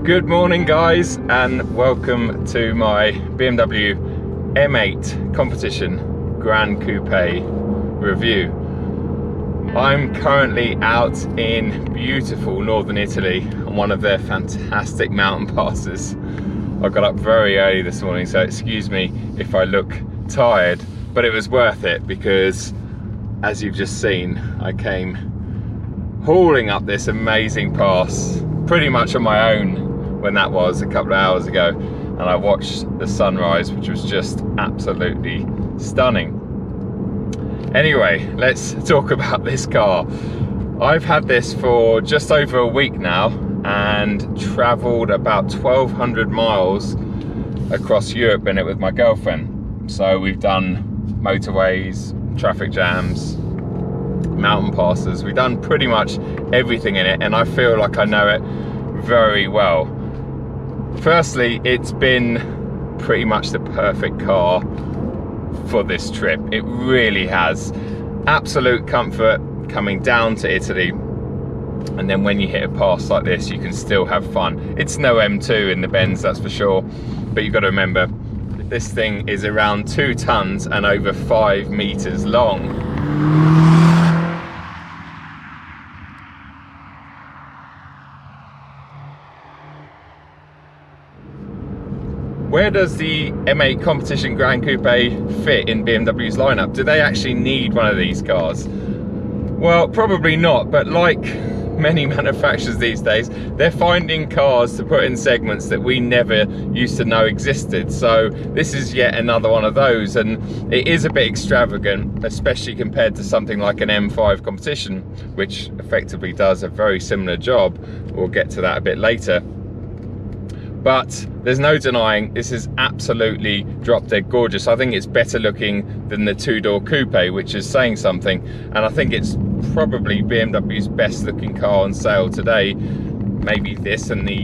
Good morning guys, and welcome to my BMW M8 Competition Gran Coupe review. I'm currently out in beautiful northern Italy on one of their fantastic mountain passes. I got up very early this morning, so excuse me if I look tired, but it was worth it because, as you've just seen, I came hauling up this amazing pass pretty much on my own when that was a couple of hours ago, and I watched the sunrise, which was just absolutely stunning. Anyway, let's talk about this car. I've had this for just over a week now and traveled about 1,200 miles across Europe in it with my girlfriend. So we've done motorways, traffic jams, mountain passes. We've done pretty much everything in it, and I feel like I know it very well. Firstly, it's been pretty much the perfect car for this trip. It really has. Absolute comfort coming down to Italy, and then when you hit a pass like this, you can still have fun. It's no M2 in the bends, that's for sure, but you've got to remember, this thing is around 2 tons and over 5 meters long. Where does the M8 Competition Gran Coupe fit in BMW's lineup? Do they actually need one of these cars? Well, probably not, but like many manufacturers these days, they're finding cars to put in segments that we never used to know existed. So this is yet another one of those, and it is a bit extravagant, especially compared to something like an M5 Competition, which effectively does a very similar job. We'll get to that a bit later. But there's no denying this is absolutely drop dead gorgeous. I think it's better looking than the 2-door coupe, which is saying something. And I think it's probably BMW's best looking car on sale today. Maybe this and the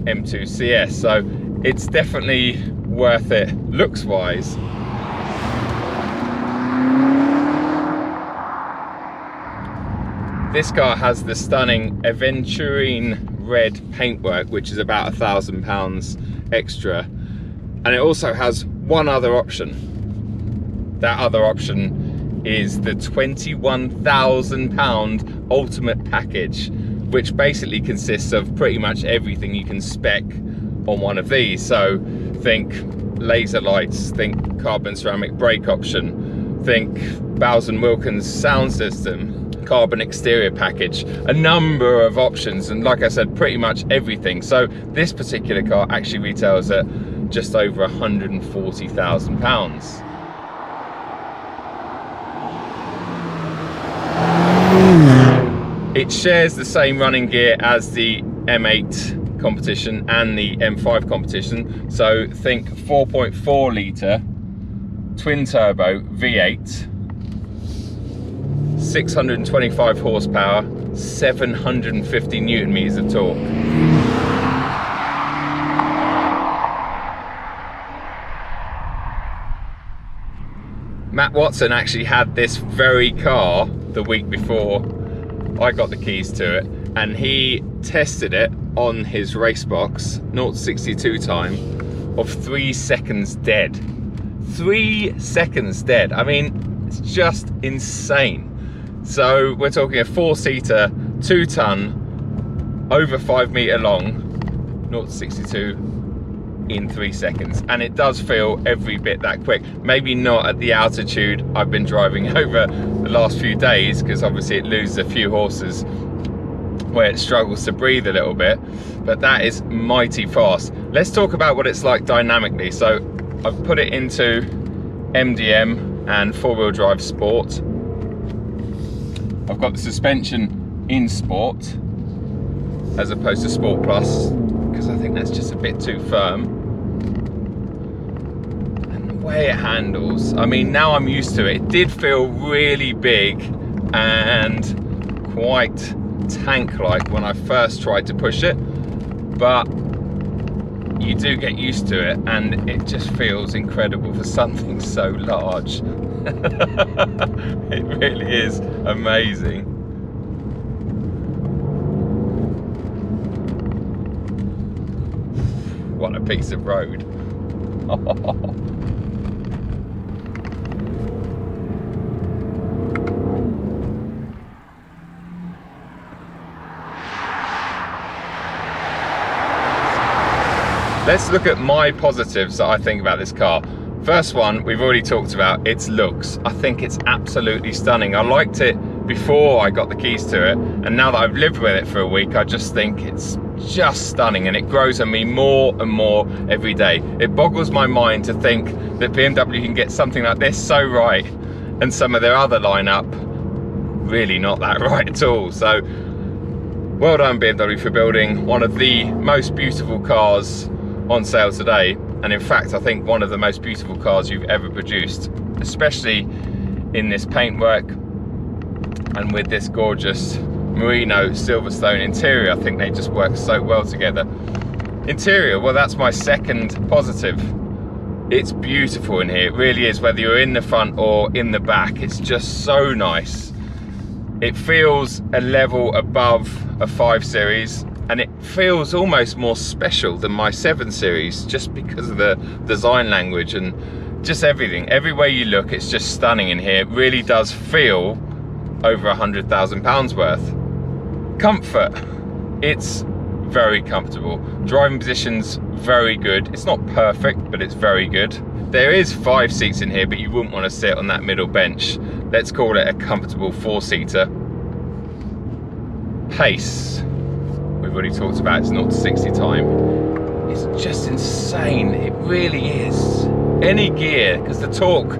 M2 CS. So it's definitely worth it looks wise. This car has the stunning aventurine red paintwork, which is about £1,000 extra, and it also has one other option. That other option is the £21,000 ultimate package, which basically consists of pretty much everything you can spec on one of these. So think laser lights, think carbon ceramic brake option, think Bowers & Wilkins sound system, carbon exterior package, a number of options, and like I said, pretty much everything. So this particular car actually retails at just over £140,000. It shares the same running gear as the M8 Competition and the M5 Competition, so think 4.4 litre twin turbo V8, 625 horsepower, 750 newton meters of torque. Matt Watson actually had this very car the week before I got the keys to it, and he tested it on his race box, 0-62 time of 3 seconds dead. 3 seconds dead. I mean, it's just insane. So we're talking a 4-seater, 2-ton, over 5 meter long, 0-62 in 3 seconds, and it does feel every bit that quick. Maybe not at the altitude I've been driving over the last few days, because obviously it loses a few horses where it struggles to breathe a little bit, but that is mighty fast. Let's talk about what it's like dynamically. So I've put it into MDM and 4-wheel drive sport. I've got the suspension in sport as opposed to sport plus, because I think that's just a bit too firm. And the way it handles, I mean, now I'm used to it. It did feel really big and quite tank-like when I first tried to push it, but you do get used to it, and it just feels incredible for something so large. It really is amazing. what a piece of road. Let's look at my positives that I think about this car. First one, we've already talked about, its looks. I think it's absolutely stunning. I liked it before I got the keys to it, and now that I've lived with it for a week, I just think it's just stunning, and it grows on me more and more every day. It boggles my mind to think that BMW can get something like this so right, and some of their other lineup really not that right at all. So, well done BMW for building one of the most beautiful cars on sale today, and in fact I think one of the most beautiful cars you've ever produced, especially in this paintwork and with this gorgeous merino silverstone interior. I think they just work so well together. Interior, well, that's my second positive. It's beautiful in here, it really is, whether you're in the front or in the back. It's just so nice. It feels a level above a 5 Series, and it feels almost more special than my 7 Series just because of the design language and just everything. Every way you look, it's just stunning in here. It really does feel over £100,000 worth. Comfort, it's very comfortable. Driving position's very good. It's not perfect, but it's very good. There is 5 seats in here, but you wouldn't want to sit on that middle bench. Let's call it a comfortable 4-seater. Pace, we've already talked about its 0 to 60 time. It's just insane, it really is. Any gear, because the torque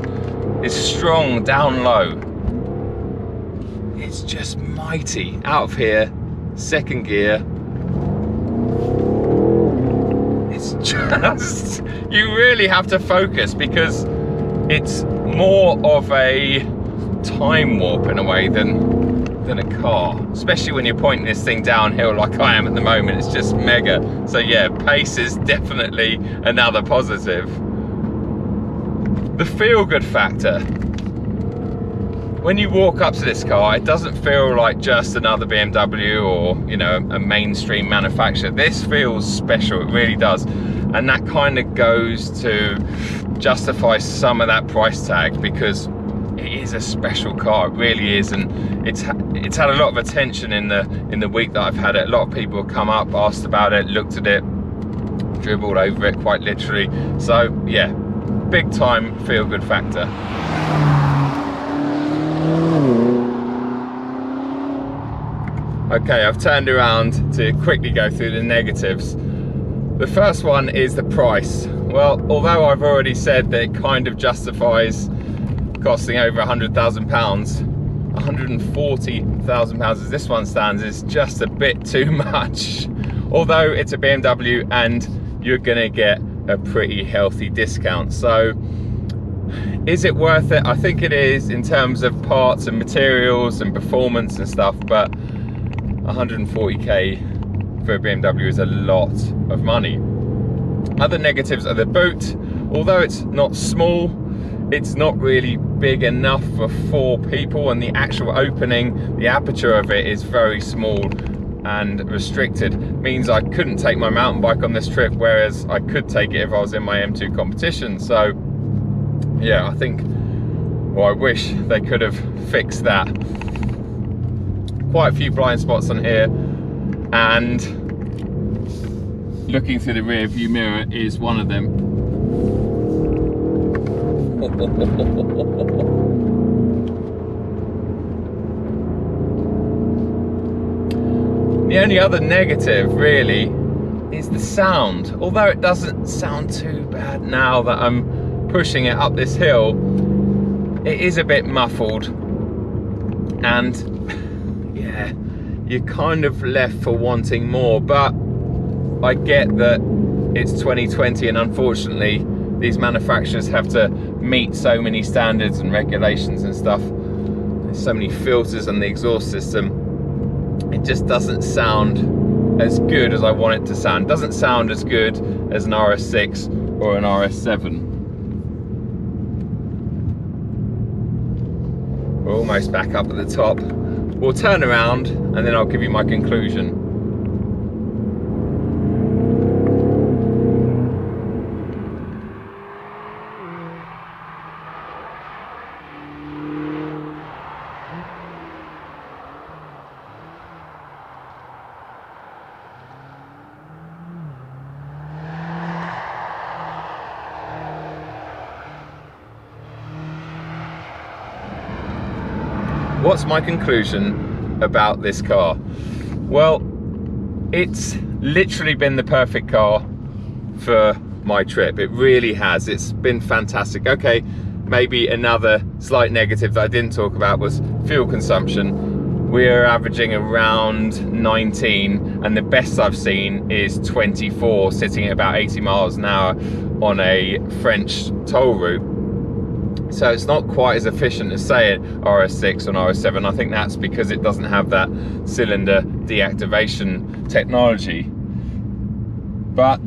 is strong down low. It's just mighty. Out of here, second gear. It's just, you really have to focus because it's more of a time warp in a way than a car, especially when you're pointing this thing downhill like I am at the moment. It's just mega. So yeah, pace is definitely another positive. The feel-good factor. When you walk up to this car, it doesn't feel like just another BMW or, you know, a mainstream manufacturer. This feels special, it really does. And that kind of goes to justify some of that price tag, because it is a special car, it really is, and it's had a lot of attention in the week that I've had it. A lot of people have come up, asked about it, looked at it, dribbled over it quite literally. So yeah, big time feel good factor. Okay, I've turned around to quickly go through the negatives. The first one is the price. Well, although I've already said that it kind of justifies costing over £100,000, £140,000 as this one stands is just a bit too much. Although it's a BMW and you're gonna get a pretty healthy discount. So is it worth it? I think it is in terms of parts and materials and performance and stuff, but 140k for a BMW is a lot of money. Other negatives are the boot. Although it's not small, it's not really big enough for 4 people, and the actual opening, the aperture of it is very small and restricted. It means I couldn't take my mountain bike on this trip, whereas I could take it if I was in my M2 competition. So yeah, I think, well, I wish they could have fixed that. Quite a few blind spots on here, and looking through the rear view mirror is one of them. The only other negative really is the sound. Although it doesn't sound too bad now that I'm pushing it up this hill, it is a bit muffled, and yeah, you're kind of left for wanting more. But I get that it's 2020 and unfortunately these manufacturers have to meet so many standards and regulations and stuff. There's so many filters on the exhaust system. It just doesn't sound as good as I want it to sound. It doesn't sound as good as an RS6 or an RS7. We're almost back up at the top. We'll turn around and then I'll give you my conclusion. what's my conclusion about this car? Well, it's literally been the perfect car for my trip. It really has. It's been fantastic. Okay, maybe another slight negative that I didn't talk about was fuel consumption. We're averaging around 19, and the best I've seen is 24, sitting at about 80 miles an hour on a French toll route. So it's not quite as efficient as, say, an RS6 or an RS7. I think that's because it doesn't have that cylinder deactivation technology. But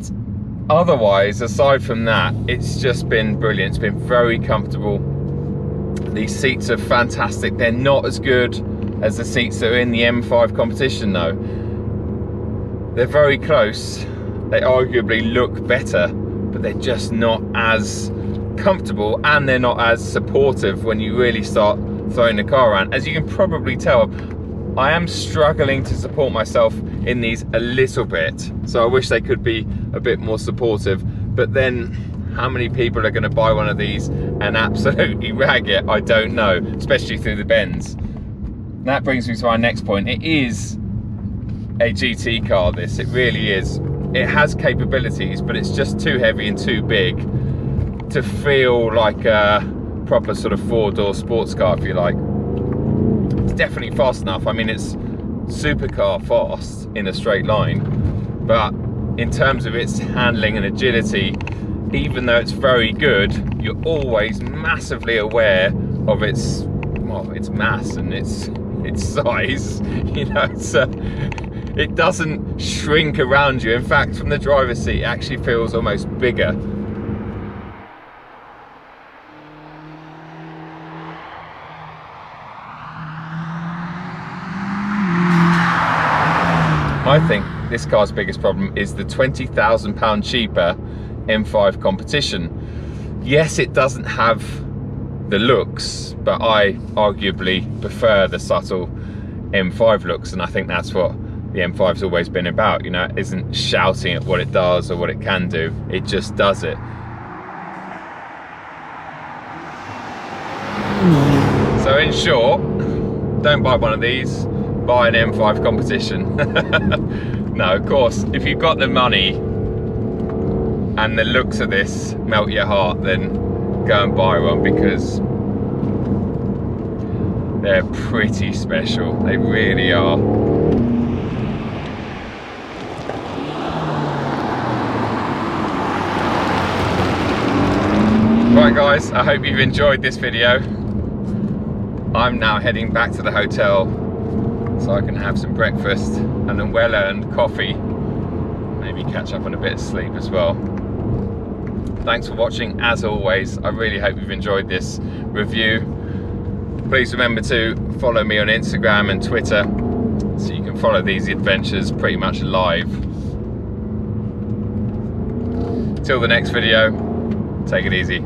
otherwise, aside from that, it's just been brilliant. It's been very comfortable. These seats are fantastic. They're not as good as the seats that are in the M5 competition though. They're very close. They arguably look better, but they're just not as comfortable, and they're not as supportive when you really start throwing the car around. As you can probably tell, I am struggling to support myself in these a little bit, so I wish they could be a bit more supportive. But then how many people are going to buy one of these and absolutely rag it? I don't know, especially through the bends. That brings me to our next point. It is a GT car, this. It really is. It has capabilities, but it's just too heavy and too big to feel like a proper sort of four-door sports car, if you like. It's definitely fast enough. I mean, it's supercar fast in a straight line, but in terms of its handling and agility, even though it's very good, you're always massively aware of its, well, its mass and its size. You know, it doesn't shrink around you. In fact, from the driver's seat, it actually feels almost bigger. I think this car's biggest problem is the £20,000 cheaper M5 competition. Yes, it doesn't have the looks, but I arguably prefer the subtle M5 looks, and I think that's what the M5's always been about. You know, it isn't shouting at what it does or what it can do, it just does it. So in short, don't buy one of these, buy an M5 competition. No, of course, if you've got the money and the looks of this melt your heart, then go and buy one, because they're pretty special. They really are. Right guys, I hope you've enjoyed this video. I'm now heading back to the hotel so I can have some breakfast and a well-earned coffee. Maybe catch up on a bit of sleep as well. Thanks for watching, as always. I really hope you've enjoyed this review. Please remember to follow me on Instagram and Twitter so you can follow these adventures pretty much live. Till the next video, take it easy.